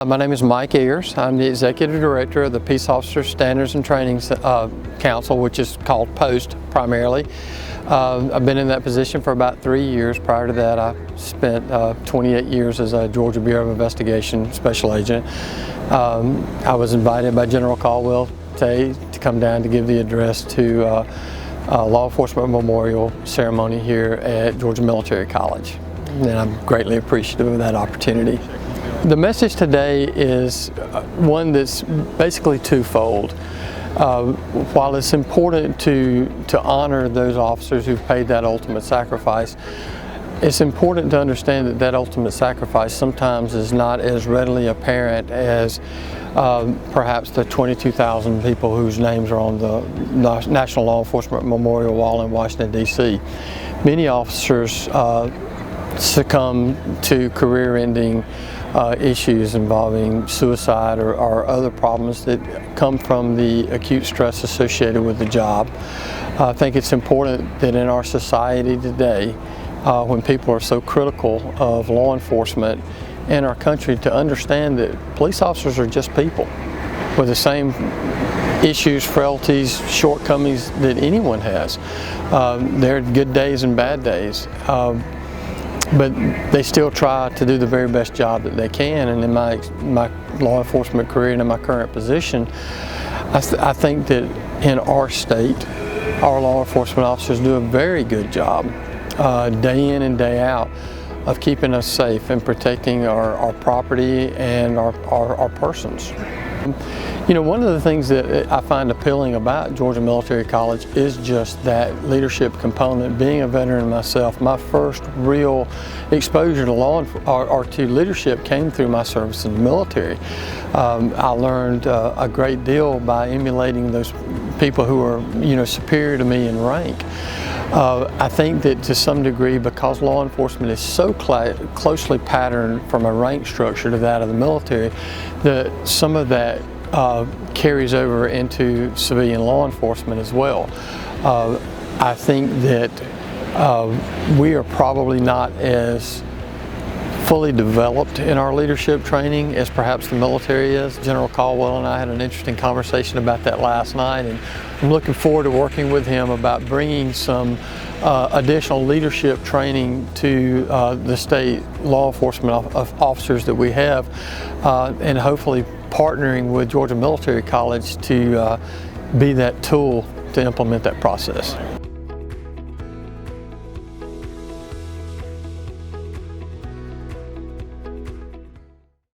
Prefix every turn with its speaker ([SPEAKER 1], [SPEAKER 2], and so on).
[SPEAKER 1] My name is Mike Ayers. I'm the Executive Director of the Peace Officer Standards and Training Council, which is called POST primarily. I've been in that position for about 3 years. Prior to that, I spent 28 years as a Georgia Bureau of Investigation Special Agent. I was invited by General Caldwell today to come down to give the address to Law Enforcement Memorial Ceremony here at Georgia Military College. And I'm greatly appreciative of that opportunity. The message today is one that's basically twofold. While it's important to honor those officers who've paid that ultimate sacrifice, it's important to understand that that ultimate sacrifice sometimes is not as readily apparent as perhaps the 22,000 people whose names are on the National Law Enforcement Memorial Wall in Washington, D.C. Many officers succumb to career-ending issues involving suicide or other problems that come from the acute stress associated with the job. I think it's important that in our society today, when people are so critical of law enforcement in our country, to understand that police officers are just people with the same issues, frailties, shortcomings that anyone has. There are good days and bad days. But they still try to do the very best job that they can. And in my law enforcement career and in my current position, I think that in our state, our law enforcement officers do a very good job day in and day out of keeping us safe and protecting our property and our persons. You know, one of the things that I find appealing about Georgia Military College is just that leadership component. Being a veteran myself, my first real exposure to law or to leadership came through my service in the military. I learned a great deal by emulating those people who are, superior to me in rank. I think that to some degree, because law enforcement is so closely patterned from a rank structure to that of the military, that some of that carries over into civilian law enforcement as well. I think that we are probably not as fully developed in our leadership training as perhaps the military is. General Caldwell and I had an interesting conversation about that last night, and I'm looking forward to working with him about bringing some additional leadership training to the state law enforcement officers that we have, and hopefully partnering with Georgia Military College to be that tool to implement that process.